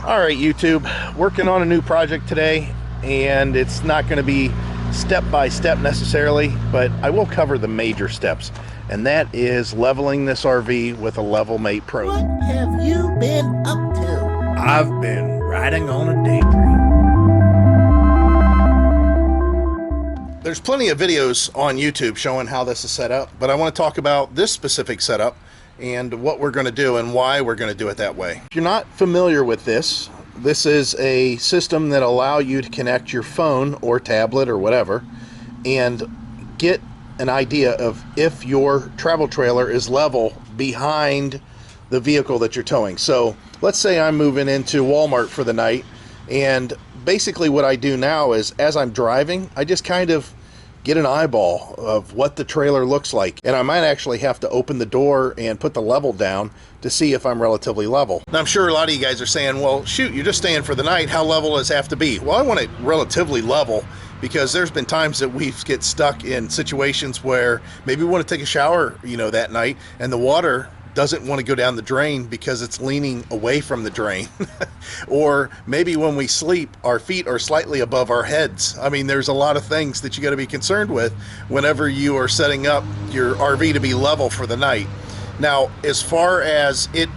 All right, YouTube, working on a new project today, and it's not going to be step by step necessarily, but I will cover the major steps, and that is leveling this RV with a LevelMatePRO. What have you been up to? I've been riding on a daydream. There's plenty of videos on YouTube showing how this is set up, but I want to talk about this specific setup and what we're going to do and why we're going to do it that way. If you're not familiar with this is a system that allows you to connect your phone or tablet or whatever and get an idea of if your travel trailer is level behind the vehicle that you're towing. So let's say I'm moving into Walmart for the night, and basically what I do now is as I'm driving, I just kind of get an eyeball of what the trailer looks like, and I might actually have to open the door and put the level down to see if I'm relatively level. Now I'm sure a lot of you guys are saying, well shoot, you're just staying for the night, how level does it have to be? Well, I want it relatively level because there's been times that we get stuck in situations where maybe we want to take a shower, that night, and the water doesn't want to go down the drain because it's leaning away from the drain. Or maybe when we sleep, our feet are slightly above our heads. I mean, there's a lot of things that you got to be concerned with whenever you are setting up your RV to be level for the night. Now, as far as it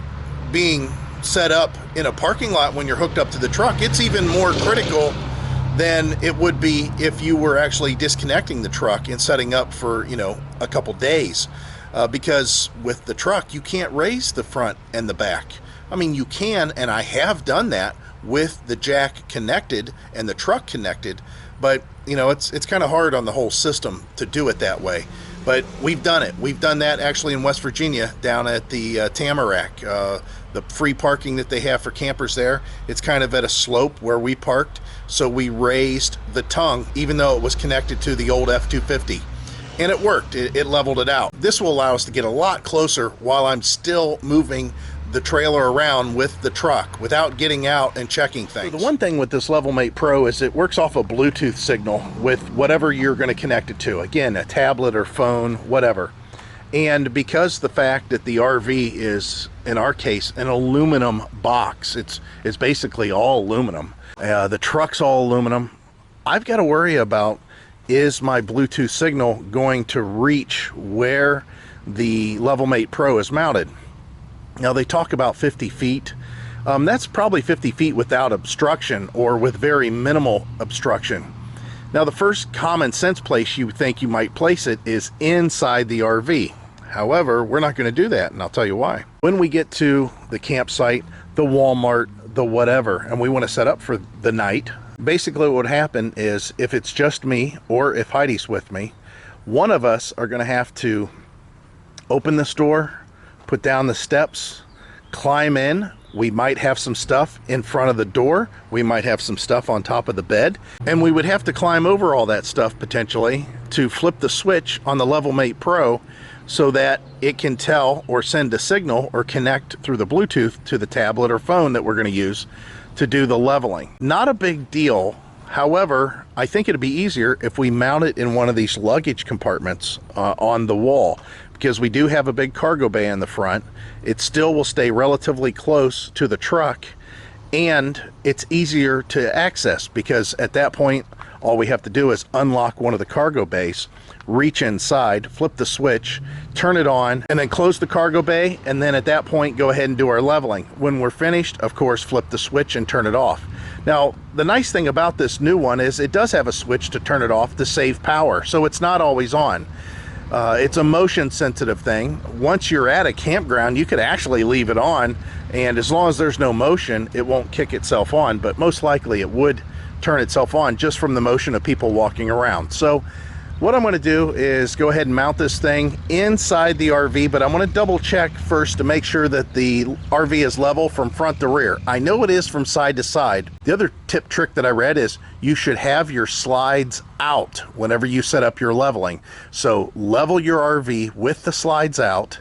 being set up in a parking lot when you're hooked up to the truck, it's even more critical than it would be if you were actually disconnecting the truck and setting up for, a couple days. Because with the truck, you can't raise the front and the back. I mean, you can, and I have done that with the jack connected and the truck connected, but it's kind of hard on the whole system to do it that way. But we've done it. We've done that actually in West Virginia down at the Tamarack, the free parking that they have for campers there. It's kind of at a slope where we parked, so we raised the tongue even though it was connected to the old F-250. And it worked. It leveled it out. This will allow us to get a lot closer while I'm still moving the trailer around with the truck without getting out and checking things. So the one thing with this LevelMatePRO is it works off a Bluetooth signal with whatever you're going to connect it to. Again, a tablet or phone, whatever. And because the fact that the RV is, in our case, an aluminum box, it's basically all aluminum. The truck's all aluminum. I've got to worry about, is my Bluetooth signal going to reach where the LevelMatePRO is mounted? Now they talk about 50 feet. That's probably 50 feet without obstruction or with very minimal obstruction. Now the first common sense place you think you might place it is inside the RV. However, we're not going to do that, and I'll tell you why. When we get to the campsite, the Walmart, the whatever, and we want to set up for the night, basically what would happen is if it's just me or if Heidi's with me, one of us are going to have to open this door, put down the steps, climb in. We might have some stuff in front of the door. We might have some stuff on top of the bed, and we would have to climb over all that stuff potentially to flip the switch on the LevelMatePRO so that it can tell or send a signal or connect through the Bluetooth to the tablet or phone that we're going to use to do the leveling. Not a big deal. However, I think it'd be easier if we mount it in one of these luggage compartments on the wall, because we do have a big cargo bay in the front. It still will stay relatively close to the truck, and it's easier to access because at that point all we have to do is unlock one of the cargo bays, reach inside, flip the switch, turn it on, and then close the cargo bay, and then at that point go ahead and do our leveling. When we're finished, of course, flip the switch and turn it off. Now the nice thing about this new one is it does have a switch to turn it off to save power, so it's not always on. It's a motion sensitive thing. Once you're at a campground, you could actually leave it on, and as long as there's no motion, it won't kick itself on, but most likely it would turn itself on just from the motion of people walking around. So what I'm going to do is go ahead and mount this thing inside the RV, but I'm going to double check first to make sure that the RV is level from front to rear. I know it is from side to side. The other tip trick that I read is you should have your slides out whenever you set up your leveling. So level your RV with the slides out,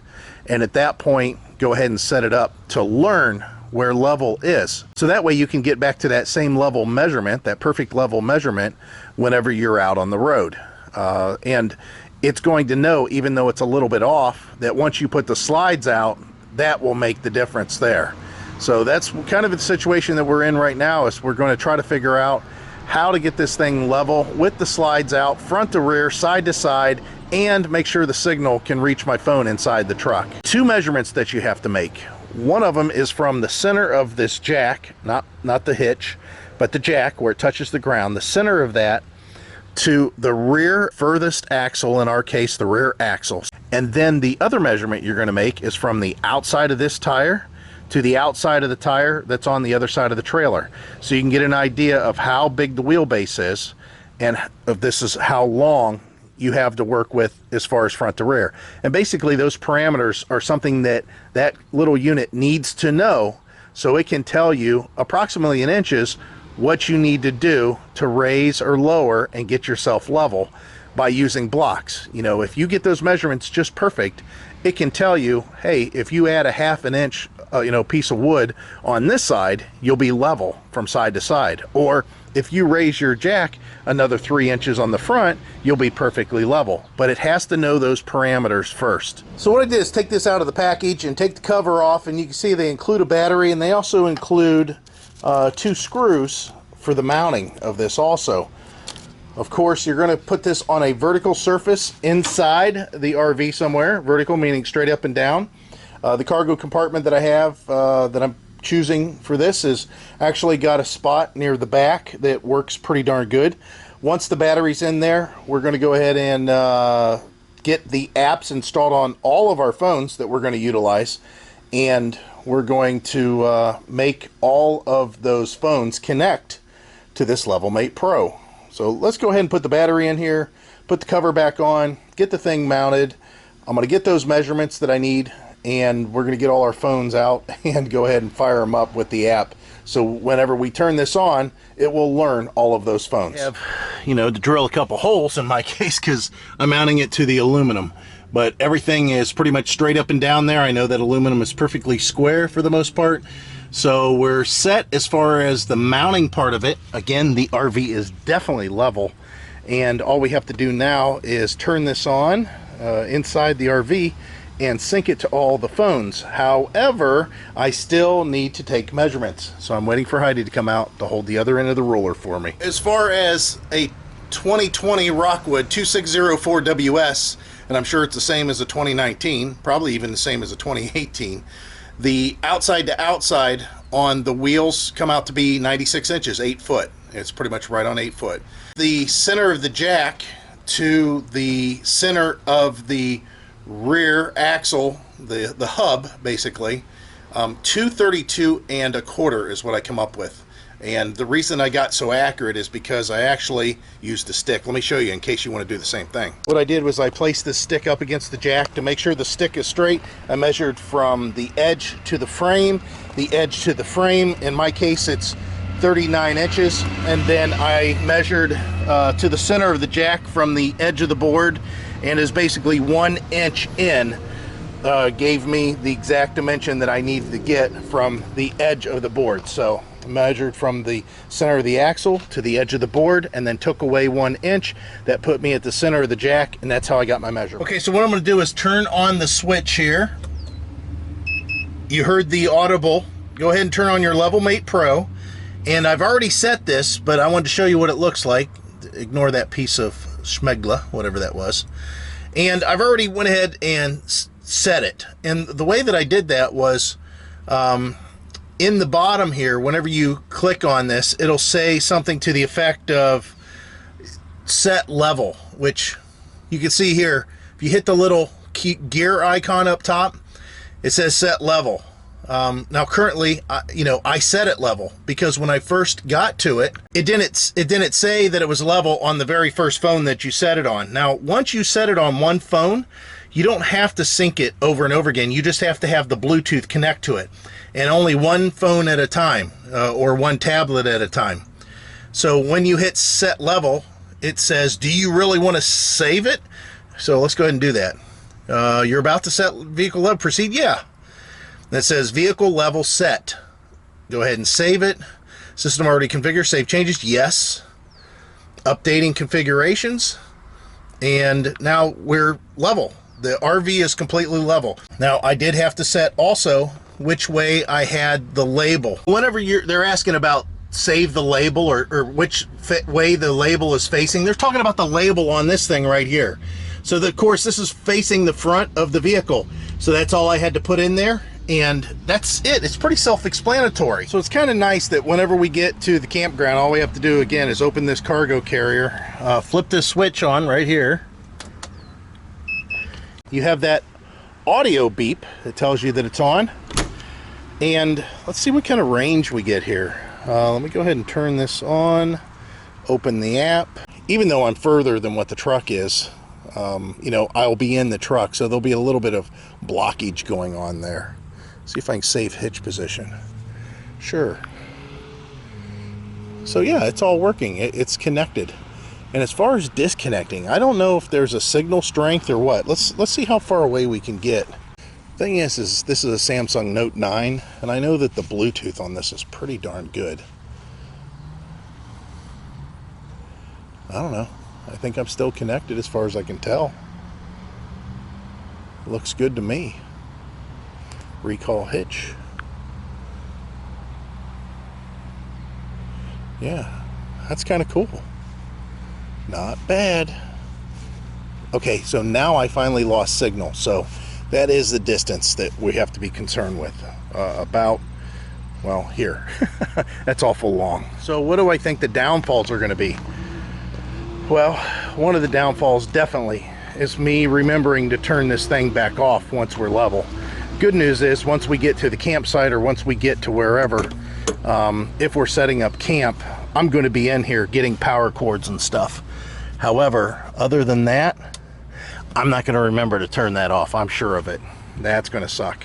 and at that point go ahead and set it up to learn where level is. So that way you can get back to that same level measurement, that perfect level measurement, whenever you're out on the road. And it's going to know, even though it's a little bit off, that once you put the slides out, that will make the difference there. So that's kind of the situation that we're in right now, is we're going to try to figure out how to get this thing level with the slides out, front to rear, side to side, and make sure the signal can reach my phone inside the truck. Two measurements that you have to make. One of them is from the center of this jack, not the hitch, but the jack where it touches the ground, the center of that to the rear furthest axle, in our case the rear axle. And then the other measurement you're going to make is from the outside of this tire to the outside of the tire that's on the other side of the trailer, so you can get an idea of how big the wheelbase is, and if this is how long you have to work with as far as front to rear. And basically those parameters are something that that little unit needs to know, so it can tell you approximately in inches what you need to do to raise or lower and get yourself level by using blocks. You know, if you get those measurements just perfect, it can tell you, hey, if you add a 1/2 inch piece of wood on this side, you'll be level from side to side. Or if you raise your jack another 3 inches on the front, you'll be perfectly level. But it has to know those parameters first. So what I did is take this out of the package and take the cover off, and you can see they include a battery, and they also include 2 screws for the mounting of this also. Of course, you're going to put this on a vertical surface inside the RV somewhere. Vertical meaning straight up and down. The cargo compartment that I have that I'm choosing for this is actually got a spot near the back that works pretty darn good. Once the battery's in there, we're going to go ahead and get the apps installed on all of our phones that we're going to utilize, and we're going to make all of those phones connect to this LevelMatePRO. So let's go ahead and put the battery in here, put the cover back on, get the thing mounted. I'm going to get those measurements that I need, and we're going to get all our phones out and go ahead and fire them up with the app. So whenever we turn this on, it will learn all of those phones. I have, to drill a couple holes in my case because I'm mounting it to the aluminum. But everything is pretty much straight up and down there. I know that aluminum is perfectly square for the most part. So we're set as far as the mounting part of it. Again, the RV is definitely level. And all we have to do now is turn this on inside the RV and sync it to all the phones. However, I still need to take measurements. So I'm waiting for Heidi to come out to hold the other end of the ruler for me. As far as a 2020 Rockwood 2604WS, and I'm sure it's the same as a 2019, probably even the same as a 2018, the outside to outside on the wheels come out to be 96 inches, 8 foot. It's pretty much right on 8 foot. The center of the jack to the center of the rear axle, the hub basically, 232 1/4 is what I come up with. And the reason I got so accurate is because I actually used a stick. Let me show you in case you want to do the same thing. What I did was I placed this stick up against the jack to make sure the stick is straight. I measured from the edge to the frame, in my case it's 39 inches, and then I measured to the center of the jack from the edge of the board, and is basically 1 inch in, gave me the exact dimension that I needed to get from the edge of the board. So I measured from the center of the axle to the edge of the board, and then took away 1 inch. That put me at the center of the jack, and that's how I got my measurement. Okay, so what I'm going to do is turn on the switch here. You heard the audible. Go ahead and turn on your LevelMatePRO. And I've already set this, but I wanted to show you what it looks like. Ignore that piece of schmegla, whatever that was. And I've already went ahead and set it. And the way that I did that was in the bottom here, whenever you click on this, it'll say something to the effect of set level, which you can see here. If you hit the little gear icon up top, it says set level. Now currently, I set it level because when I first got to it, it didn't say that it was level on the very first phone that you set it on. Now, once you set it on one phone, you don't have to sync it over and over again. You just have to have the Bluetooth connect to it, and only one phone at a time, or one tablet at a time. So when you hit set level, it says, do you really want to save it? So let's go ahead and do that. You're about to set vehicle level, proceed, yeah. That says vehicle level set. Go ahead and save it. System already configured, save changes, yes. Updating configurations, and now we're level. The RV is completely level. Now I did have to set also which way I had the label. Whenever they're asking about save the label or which way the label is facing, they're talking about the label on this thing right here. So of course this is facing the front of the vehicle. So that's all I had to put in there, and that's it. It's pretty self-explanatory. So it's kind of nice that whenever we get to the campground, all we have to do again is open this cargo carrier, flip this switch on right here. You have that audio beep that tells you that it's on, and let's see what kind of range we get here. Let me go ahead and turn this on, open the app. Even though I'm further than what the truck is, you know, I'll be in the truck, so there'll be a little bit of blockage going on there. See if I can save hitch position. Sure. So yeah, it's all working. It's connected. And as far as disconnecting, I don't know if there's a signal strength or what. Let's see how far away we can get. Thing is this is a Samsung Note 9, and I know that the Bluetooth on this is pretty darn good. I don't know. I think I'm still connected as far as I can tell. Looks good to me. Recall hitch. Yeah, that's kind of cool. Not bad. Okay, so now I finally lost signal. So that is the distance that we have to be concerned with. About, well, here. That's awful long. So what do I think the downfalls are going to be? Well, one of the downfalls definitely is me remembering to turn this thing back off once we're level. Good news is once we get to the campsite or once we get to wherever, if we're setting up camp, I'm going to be in here getting power cords and stuff. However, other than that, I'm not going to remember to turn that off. I'm sure of it. That's going to suck.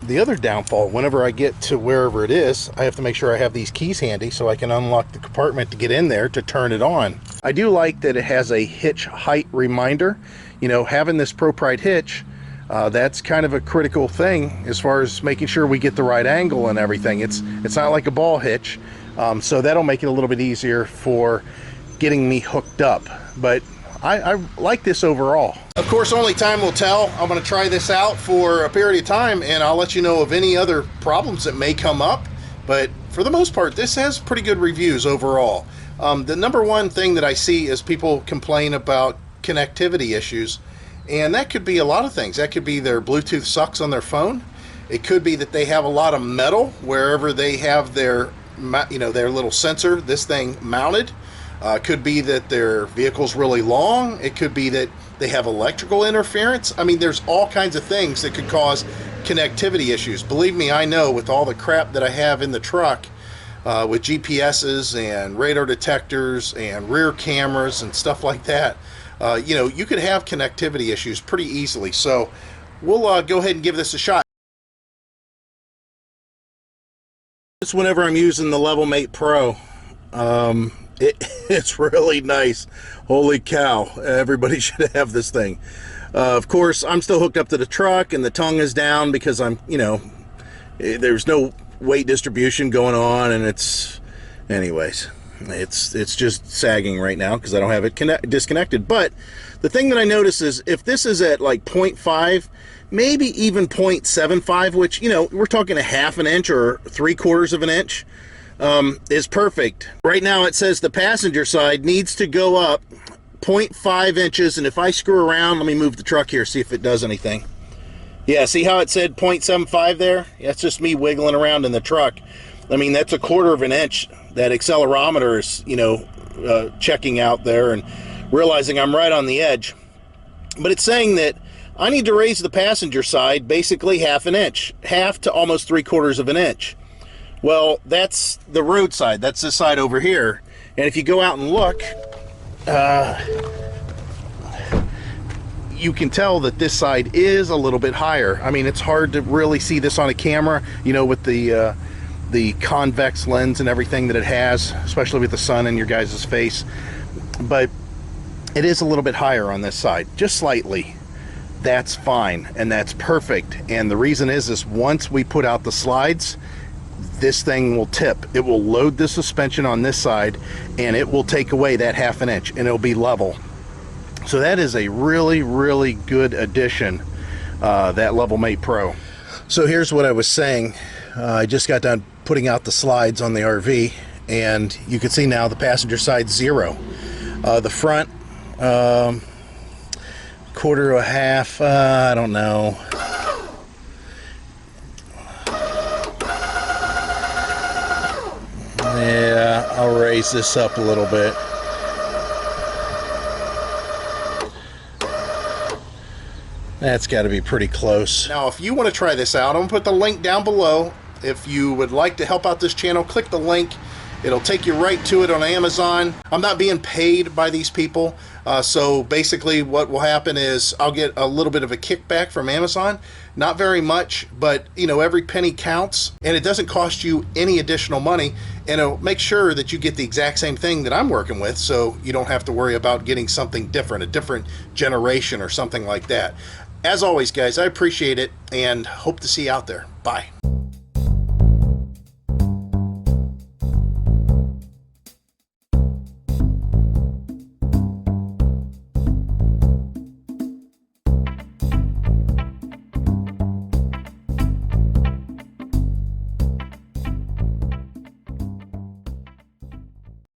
The other downfall, whenever I get to wherever it is, I have to make sure I have these keys handy so I can unlock the compartment to get in there to turn it on. I do like that it has a hitch height reminder. You know, having this ProPride hitch, that's kind of a critical thing as far as making sure we get the right angle and everything. It's not like a ball hitch, so that'll make it a little bit easier for getting me hooked up. But I like this overall. Of course, only time will tell. I'm going to try this out for a period of time, and I'll let you know of any other problems that may come up. But for the most part, this has pretty good reviews overall. The number one thing that I see is people complain about connectivity issues, and that could be a lot of things. That could be their Bluetooth sucks on their phone. It could be that they have a lot of metal wherever they have their, you know, their little sensor, this thing mounted. Could be that their vehicle's really long. It could be that they have electrical interference. I mean, there's all kinds of things that could cause connectivity issues. Believe me, I know with all the crap that I have in the truck, with GPSs and radar detectors and rear cameras and stuff like that, you know, you could have connectivity issues pretty easily. So we'll go ahead and give this a shot. It's whenever I'm using the LevelMatePRO. It's really nice. Holy cow, everybody should have this thing. Of course, I'm still hooked up to the truck and the tongue is down because I'm, you know, there's no weight distribution going on, and it's, anyways, it's just sagging right now because I don't have it disconnected. But the thing that I notice is if this is at like 0.5, maybe even 0.75, which, you know, we're talking a half an inch or 3/4 of an inch, is perfect. Right now it says the passenger side needs to go up 0.5 inches, and if I screw around, let me move the truck here, see if it does anything. Yeah, see how it said 0.75 there? That's just me wiggling around in the truck. I mean, that's a 1/4 of an inch. That accelerometer is, you know, checking out there and realizing I'm right on the edge. But it's saying that I need to raise the passenger side basically half an inch, half to almost 3/4 of an inch. Well, that's the road side. That's this side over here. And if you go out and look, you can tell that this side is a little bit higher. I mean, it's hard to really see this on a camera, you know, with the convex lens and everything that it has, especially with the sun in your guys' face. But it is a little bit higher on this side, just slightly. That's fine, and that's perfect. And the reason is once we put out the slides, this thing will tip. It will load the suspension on this side, and it will take away that half an inch, and it'll be level. So that is a really, really good addition, that LevelMatePRO. So here's what I was saying. I just got done putting out the slides on the RV, and you can see now the passenger side 0. The front, quarter to a half, I don't know. Yeah, I'll raise this up a little bit. That's got to be pretty close. Now, if you want to try this out, I'm going to put the link down below. If you would like to help out this channel, click the link. It'll take you right to it on Amazon. I'm not being paid by these people. So basically what will happen is I'll get a little bit of a kickback from Amazon. Not very much, but you know, every penny counts, and it doesn't cost you any additional money, and it'll make sure that you get the exact same thing that I'm working with, so you don't have to worry about getting something different, a different generation or something like that. As always, guys, I appreciate it and hope to see you out there. Bye.